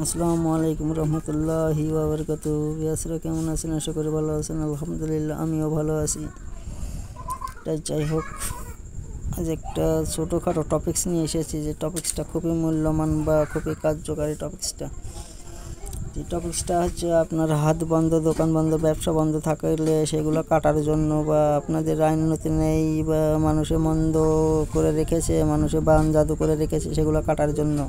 আসসালামু আলাইকুম রহমতুল্লাহি ওয়া বারাকাতুহু। বিয়াসরা কেমন আছেন? আশা করি ভালো আছেন। আলহামদুলিল্লাহ আমিও ভালো আছি। যাই হোক, আজ একটা ছোটোখাটো টপিক্স নিয়ে এসেছি, যে টপিক্সটা খুবই মূল্যবান বা খুবই কার্যকারী। টপিক্সটা হচ্ছে আপনার হাত বন্ধ, দোকান বন্ধ, ব্যবসা বন্ধ থাকলে সেগুলো কাটার জন্য, বা আপনাদের আইনতি নেই বা মানুষে মন্দ করে রেখেছে, মানুষে বান জাদু করে রেখেছে, সেগুলো কাটার জন্য।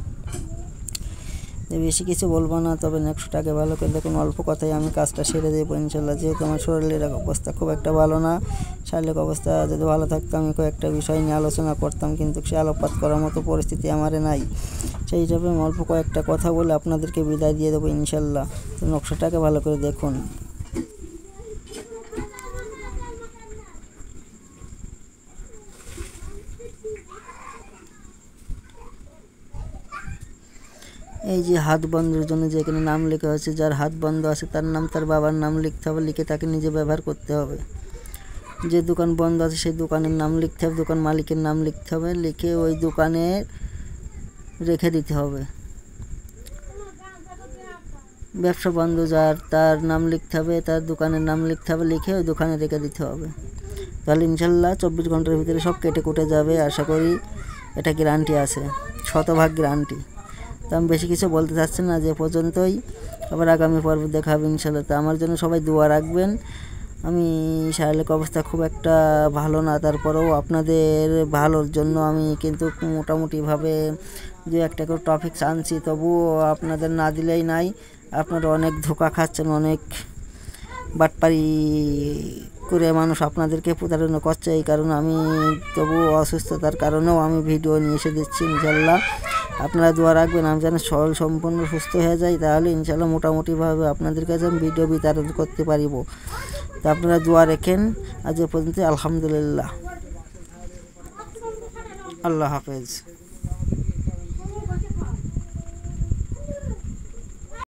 বেশি কিছু বলবো না, তবে নেক্সটটাকে ভালো করে দেখুন। অল্প কথায় আমি কাজটা সেরে দেবো ইনশাল্লাহ। যেহেতু আমার শরীরের অবস্থা খুব একটা ভালো না, শারীরিক অবস্থা যদি ভালো থাকতো আমি কয়েকটা বিষয় নিয়ে আলোচনা করতাম, কিন্তু সে আলোকপাত করার মতো পরিস্থিতি আমার নাই। সেই হিসাবে আমি অল্প কয়েকটা কথা বলে আপনাদেরকে বিদায় দিয়ে দেবো ইনশাল্লাহ। তো নকশাটাকে ভালো করে দেখুন। এই যে হাত বন্ধের জন্য যেখানে নাম লেখা আছে, যার হাত বন্ধ আছে তার নাম, তার বাবার নাম লিখতে হবে, লিখে তাকে নিজে ব্যবহার করতে হবে। যে দোকান বন্ধ আছে সেই দোকানের নাম লিখতে হবে, দোকান মালিকের নাম লিখতে হবে, লিখে ওই দোকানে রেখে দিতে হবে। ব্যবসা বন্ধ যার, তার নাম লিখতে হবে, তার দোকানের নাম লিখতে হবে, লিখে ওই দোকানে রেখে দিতে হবে। তাহলে ইনশাল্লাহ 24 ঘন্টার ভিতরে সব কেটে কুটে যাবে, আশা করি। এটা গ্যারান্টি আছে, শতভাগ গ্যারান্টি। তো আমি বেশি কিছু বলতে চাচ্ছি না, যে পর্যন্তই। আবার আগামী পর্ব দেখা হবে ইনশাল্লাহ। তো আমার জন্য সবাই দোয়া রাখবেন। আমি শারীরিক অবস্থা খুব একটা ভালো না, তারপরেও আপনাদের ভালোর জন্য আমি কিন্তু মোটামুটিভাবে দু একটা করে টপিকস আনছি, তবুও আপনাদের না দিলেই নাই। আপনারা অনেক ধোঁকা খাচ্ছেন, অনেক বাটপারি করে মানুষ আপনাদেরকে প্রতারণা করছে। এই কারণে আমি তবুও অসুস্থতার কারণেও আমি ভিডিও নিয়ে এসে দিচ্ছি ইনশাল্লাহ। আপনারা দোয়া রাখবেন আমি যেন সরল সম্পূর্ণ সুস্থ হয়ে যাই, তাহলে ইনশাল্লাহ মোটামুটিভাবে আপনাদের কাছে আমি ভিডিও বিতরণ করতে পারিব। তো আপনারা দোয়া রেখেন। আজ এ পর্যন্ত, আলহামদুলিল্লাহ। আল্লাহ হাফেজ।